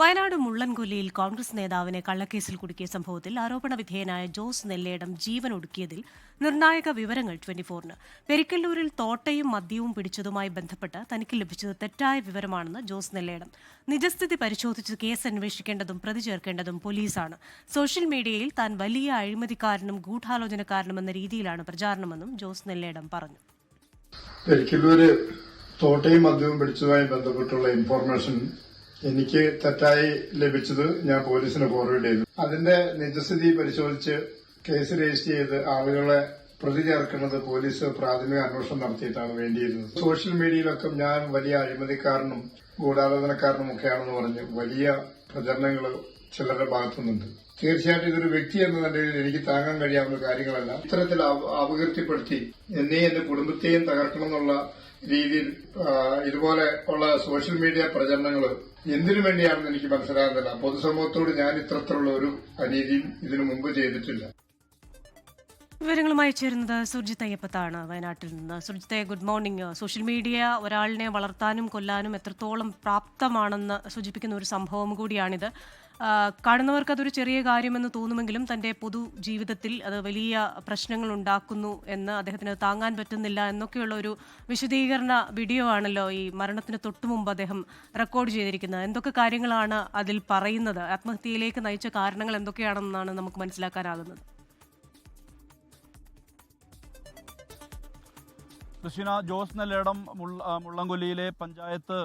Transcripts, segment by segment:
വയനാട് മുള്ളൻകൊല്ലിയിൽ കോൺഗ്രസ് നേതാവിനെ കള്ളക്കേസിൽ കുടുക്കിയ സംഭവത്തിൽ ആരോപണ വിധേയനായ ജോസ് നെല്ലേടം ജീവൻ ഒടുക്കിയതിൽ നിർണായക വിവരങ്ങൾ 24-ന്. പെരിക്കല്ലൂരിൽ തോട്ടയും മദ്യവും പിടിച്ചതുമായി ബന്ധപ്പെട്ട് തനിക്ക് ലഭിച്ചത് തെറ്റായ വിവരമാണെന്ന് ജോസ് നെല്ലേടം. നിജസ്ഥിതി പരിശോധിച്ച് കേസ് അന്വേഷിക്കേണ്ടതും പ്രതി ചേർക്കേണ്ടതും പോലീസാണ്. സോഷ്യൽ മീഡിയയിൽ താൻ വലിയ അഴിമതിക്കാരനും ഗൂഢാലോചനക്കാരനുമെന്ന രീതിയിലാണ് പ്രചാരണമെന്നും ജോസ് നെല്ലേടം പറഞ്ഞു. പെരിക്കല്ലൂര് തോട്ടയും മദ്യവും പിടിച്ചതുമായി ബന്ധപ്പെട്ടുള്ള ഇൻഫോർമേഷൻ എനിക്ക് തെറ്റായി ലഭിച്ചത് ഞാൻ പോലീസിന് ഫോർവേഡ് ചെയ്തു. അതിന്റെ നിജസ്ഥിതി പരിശോധിച്ച് കേസ് രജിസ്റ്റർ ചെയ്ത് ആളുകളെ പ്രതി ചേർക്കുന്നത് പോലീസ് പ്രാഥമിക അന്വേഷണം നടത്തിയിട്ടാണ് വേണ്ടിയിരുന്നത്. സോഷ്യൽ മീഡിയയിലൊക്കെ ഞാൻ വലിയ അഴിമതിക്കാരനും ഗൂഢാലോചനക്കാരനും ഒക്കെയാണെന്ന് പറഞ്ഞ് വലിയ പ്രചരണങ്ങൾ ചിലരുടെ ഭാഗത്തുനിന്നുണ്ട്. തീർച്ചയായിട്ടും ഇതൊരു വ്യക്തി എന്ന നിലയിൽ എനിക്ക് താങ്ങാൻ കഴിയാവുന്ന കാര്യങ്ങളല്ല. ഇത്തരത്തിൽ അപകീർത്തിപ്പെടുത്തി എന്നെയും എന്റെ കുടുംബത്തെയും തകർക്കണം എന്നുള്ള രീതിയിൽ ഇതുപോലെ ഉള്ള സോഷ്യൽ മീഡിയ പ്രചരണങ്ങൾ എന്തിനു വേണ്ടിയാണെന്ന് എനിക്ക് മനസ്സിലാകുന്നില്ല. പൊതുസമൂഹത്തോട് ഞാൻ ഇത്തരത്തിലുള്ള ഒരു അനീതിയും ഇതിനു മുമ്പ് ചെയ്തിട്ടില്ല. വിവരങ്ങളുമായി ചേരുന്നത് സുർജിത്ത് അയ്യപ്പത്താണ് വയനാട്ടിൽ നിന്ന്. സുർജിത്തെ, ഗുഡ് മോർണിംഗ്. സോഷ്യൽ മീഡിയ ഒരാളിനെ വളർത്താനും കൊല്ലാനും എത്രത്തോളം പ്രാപ്തമാണെന്ന് സൂചിപ്പിക്കുന്ന ഒരു സംഭവം കൂടിയാണിത്. കാണുന്നവർക്ക് അതൊരു ചെറിയ കാര്യമെന്ന് തോന്നുമെങ്കിലും തന്റെ പൊതുജീവിതത്തിൽ അത് വലിയ പ്രശ്നങ്ങൾ ഉണ്ടാക്കുന്നു എന്ന് അദ്ദേഹത്തിന് താങ്ങാൻ പറ്റുന്നില്ല എന്നൊക്കെയുള്ള ഒരു വിശദീകരണ വീഡിയോ ആണല്ലോ ഈ മരണത്തിന് തൊട്ടുമുമ്പ് അദ്ദേഹം റെക്കോർഡ് ചെയ്തിരിക്കുന്നത്. എന്തൊക്കെ കാര്യങ്ങളാണ് അതിൽ പറയുന്നത്? ആത്മഹത്യയിലേക്ക് നയിച്ച കാരണങ്ങൾ എന്തൊക്കെയാണെന്നാണ് നമുക്ക് മനസ്സിലാക്കാനാകുന്നത്? കൃഷ്ണ, ജോസ് നെല്ലേടം മുള്ളൻകൊല്ലിയിലെ പഞ്ചായത്ത്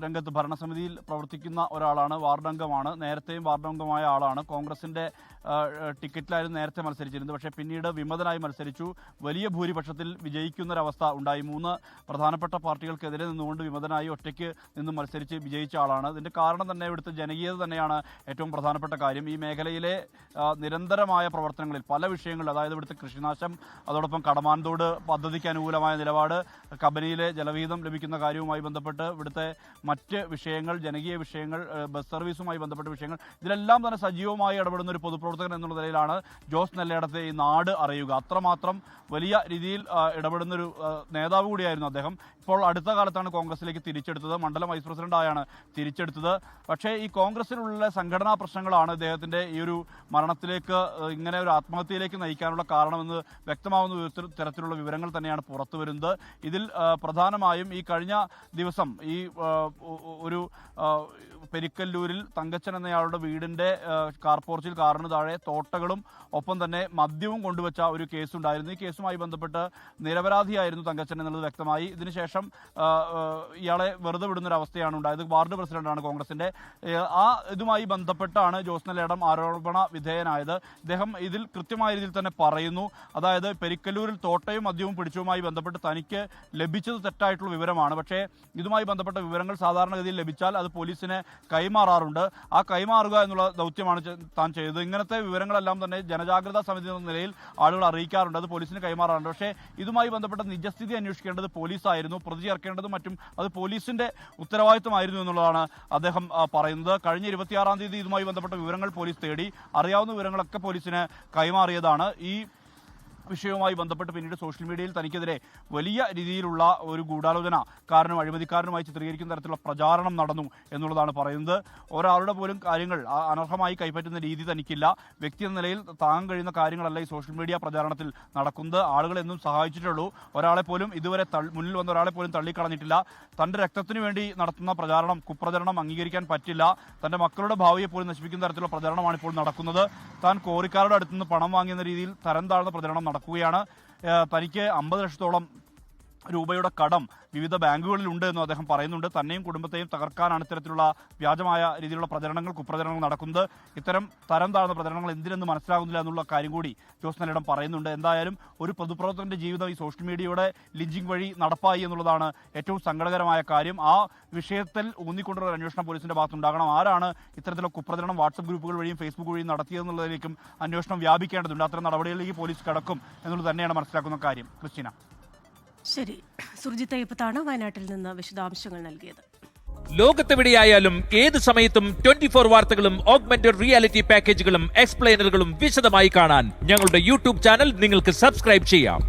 രംഗത്ത് ഭരണസമിതിയിൽ പ്രവർത്തിക്കുന്ന ഒരാളാണ്. വാർഡംഗമാണ്. നേരത്തെയും വാർഡംഗമായ ആളാണ്. കോൺഗ്രസിന്റെ ടിക്കറ്റിലായിരുന്നു നേരത്തെ മത്സരിച്ചിരുന്നത്. പക്ഷേ പിന്നീട് വിമതനായി മത്സരിച്ചു. വലിയ ഭൂരിപക്ഷത്തിൽ വിജയിക്കുന്നൊരവസ്ഥ ഉണ്ടായി. 3 പ്രധാനപ്പെട്ട പാർട്ടികൾക്കെതിരെ നിന്നുകൊണ്ട് വിമതനായി ഒറ്റയ്ക്ക് നിന്ന് മത്സരിച്ച് വിജയിച്ച ആളാണ്. ഇതിന്റെ കാരണം തന്നെ ഇവിടുത്തെ ജനകീയത തന്നെയാണ് ഏറ്റവും പ്രധാനപ്പെട്ട കാര്യം. ഈ മേഖലയിലെ നിരന്തരമായ പ്രവർത്തനങ്ങളിൽ പല വിഷയങ്ങളിൽ, അതായത് ഇവിടുത്തെ കൃഷിനാശം, അതോടൊപ്പം കടമാൻതോട് പദ്ധതിക്ക് അനുകൂലമായ നിലപാട്, കബനിയിലെ ജലവിഹിതം ലഭിക്കുന്ന കാര്യവുമായി ബന്ധപ്പെട്ട് ഇവിടുത്തെ മറ്റ് വിഷയങ്ങൾ, ജനകീയ വിഷയങ്ങൾ, ബസ് സർവീസുമായി ബന്ധപ്പെട്ട വിഷയങ്ങൾ, ഇതിലെല്ലാം തന്നെ സജീവമായി ഇടപെടുന്ന ഒരു പൊതുപ്രവർത്തകൻ എന്നുള്ള നിലയിലാണ് ജോസ് നെല്ലേടത്തെ ഈ നാട് അറിയുക. അത്രമാത്രം വലിയ രീതിയിൽ ഇടപെടുന്നൊരു നേതാവ് കൂടിയായിരുന്നു അദ്ദേഹം. ഇപ്പോൾ അടുത്ത കാലത്താണ് കോൺഗ്രസിലേക്ക് തിരിച്ചെടുത്തത്. മണ്ഡലം വൈസ് പ്രസിഡന്റായാണ് തിരിച്ചെടുത്തത്. പക്ഷേ ഈ കോൺഗ്രസിനുള്ള സംഘടനാ പ്രശ്നങ്ങളാണ് ഇദ്ദേഹത്തിന്റെ ഈ ഒരു മരണത്തിലേക്ക്, ഇങ്ങനെ ഒരു ആത്മഹത്യയിലേക്ക് നയിക്കാനുള്ള കാരണമെന്ന് വ്യക്തമാവുന്ന തരത്തിലുള്ള വിവരങ്ങൾ തന്നെയാണ് പുറത്തു വരുന്നത്. ഇതിൽ പ്രധാനമായും ഈ കഴിഞ്ഞ ദിവസം ഈ ഒരു പെരിക്കല്ലൂരിൽ തങ്കച്ചൻ എന്നയാളുടെ വീടിന്റെ കാർപോർച്ചിൽ കാറിന് താഴെ തോട്ടകളും ഒപ്പം തന്നെ മദ്യവും കൊണ്ടുവച്ച ഒരു കേസുണ്ടായിരുന്നു. ഈ കേസുമായി ബന്ധപ്പെട്ട് നിരപരാധിയായിരുന്നു തങ്കച്ചൻ എന്നുള്ളത് വ്യക്തമായി. ഇതിനുശേഷം ഇയാളെ വെറുതെ വിടുന്നൊരവസ്ഥയാണ് ഉണ്ടായത്. വാർഡ് പ്രസിഡന്റാണ് കോൺഗ്രസിന്റെ. ഇതുമായി ബന്ധപ്പെട്ടാണ് ജോസ് നെല്ലേടം ആരോപണ വിധേയനായത്. ഇദ്ദേഹം ഇതിൽ കൃത്യമായ രീതിയിൽ തന്നെ പറയുന്നു. അതായത് പെരിക്കല്ലൂരിൽ തോട്ടയും മദ്യവും പിടിച്ചതുമായി ബന്ധപ്പെട്ട് തനിക്ക് ലഭിച്ചത് തെറ്റായിട്ടുള്ള വിവരമാണ്. പക്ഷേ ഇതുമായി ബന്ധപ്പെട്ട വിവരങ്ങൾ സാധാരണഗതിയിൽ ലഭിച്ചാൽ അത് പോലീസിന് കൈമാറാറുണ്ട്. ആ കൈമാറുക എന്നുള്ള ദൗത്യമാണ് താൻ ചെയ്തത്. ഇങ്ങനത്തെ വിവരങ്ങളെല്ലാം തന്നെ ജനജാഗ്രതാ സമിതി എന്ന നിലയിൽ ആളുകൾ അറിയിക്കാറുണ്ട്, അത് പോലീസിന് കൈമാറാറുണ്ട്. പക്ഷേ ഇതുമായി ബന്ധപ്പെട്ട നിജസ്ഥിതി അന്വേഷിക്കേണ്ടത് പോലീസായിരുന്നു. പ്രതി ചേർക്കേണ്ടതും മറ്റും അത് പോലീസിന്റെ ഉത്തരവാദിത്തമായിരുന്നു എന്നുള്ളതാണ് അദ്ദേഹം പറയുന്നത്. കഴിഞ്ഞ 26-ാം തീയതി ഇതുമായി ബന്ധപ്പെട്ട വിവരങ്ങൾ പോലീസ് തേടി. അറിയാവുന്ന വിവരങ്ങളൊക്കെ പോലീസിന് കൈമാറിയതാണ്. ഈ വിഷയവുമായി ബന്ധപ്പെട്ട് പിന്നീട് സോഷ്യൽ മീഡിയയിൽ തനിക്കെതിരെ വലിയ രീതിയിലുള്ള ഒരു ഗൂഢാലോചനക്കാരനും അഴിമതിക്കാരനുമായി ചിത്രീകരിക്കുന്ന തരത്തിലുള്ള പ്രചാരണം നടന്നു എന്നുള്ളതാണ് പറയുന്നത്. ഒരാളുടെ പോലും കാര്യങ്ങൾ അനർഹമായി കൈപ്പറ്റുന്ന രീതി തനിക്കില്ല. വ്യക്തി എന്ന നിലയിൽ താങ്ങാൻ കഴിയുന്ന കാര്യങ്ങളല്ല ഈ സോഷ്യൽ മീഡിയ പ്രചാരണത്തിൽ നടക്കുന്നത്. ആളുകൾ എന്നും സഹായിച്ചിട്ടുള്ളൂ. ഒരാളെ പോലും ഇതുവരെ മുന്നിൽ വന്ന ഒരാളെ പോലും തള്ളിക്കളഞ്ഞിട്ടില്ല. തന്റെ രക്തത്തിന് വേണ്ടി നടത്തുന്ന പ്രചാരണം, കുപ്രചരണം അംഗീകരിക്കാൻ പറ്റില്ല. തന്റെ മക്കളുടെ ഭാവിയെ പോലും നശിപ്പിക്കുന്ന തരത്തിലുള്ള പ്രചരണമാണ് ഇപ്പോൾ നടക്കുന്നത്. താൻ കോറിക്കാരുടെ അടുത്തുനിന്ന് പണം വാങ്ങിയെന്ന രീതിയിൽ തരം താഴ്ന്ന പ്രചരണം നടക്കുകയാണ്. തനിക്ക് 50 ലക്ഷത്തോളം രൂപയുടെ കടം വിവിധ ബാങ്കുകളിലുണ്ട് എന്നും അദ്ദേഹം പറയുന്നുണ്ട്. തന്നെയും കുടുംബത്തെയും തകർക്കാനാണ് ഇത്തരത്തിലുള്ള വ്യാജമായ രീതിയിലുള്ള പ്രചരണങ്ങൾ, കുപ്രചരണങ്ങൾ നടക്കുന്നത്. ഇത്തരം തരം താഴ്ന്ന പ്രചരണങ്ങൾ എന്തിനെന്ന് മനസ്സിലാകുന്നില്ല എന്നുള്ള കാര്യം കൂടി ജോസ് നെല്ലേടം പറയുന്നുണ്ട്. എന്തായാലും ഒരു പൊതുപ്രവർത്തകന്റെ ജീവിതം ഈ സോഷ്യൽ മീഡിയയുടെ ലിഞ്ചിങ് വഴി നടപ്പായി എന്നുള്ളതാണ് ഏറ്റവും സങ്കടകരമായ കാര്യം. ആ വിഷയത്തിൽ ഊന്നിക്കൊണ്ടുള്ള അന്വേഷണം പോലീസിന്റെ ഭാഗത്തുണ്ടാകണം. ആരാണ് ഇത്തരത്തിലുള്ള കുപ്രചരണം വാട്സപ്പ് ഗ്രൂപ്പുകൾ വഴിയും ഫേസ്ബുക്ക് വഴിയും നടത്തിയതെന്നുള്ളതിലേക്കും അന്വേഷണം വ്യാപിക്കേണ്ടതുണ്ട്. അത്തരം നടപടികളിലേക്ക് പോലീസ് കടക്കും എന്നുള്ളത് തന്നെയാണ് മനസ്സിലാക്കുന്ന കാര്യം. ക്രിസ്റ്റീന. ശരി, സുർജിത്ത് അയ്യപ്പത്താണ് വയനാട്ടിൽ നിന്ന് വിശദാംശങ്ങൾ നൽകിയത്. ലോകത്തെവിടെയായാലും ഏത് സമയത്തും 24 വാർത്തകളും ഓഗ്മെന്റഡ് റിയാലിറ്റി പാക്കേജുകളും എക്സ്പ്ലെയിനറുകളും വിശദമായി കാണാൻ ഞങ്ങളുടെ യൂട്യൂബ് ചാനൽ നിങ്ങൾക്ക് സബ്സ്ക്രൈബ് ചെയ്യാം.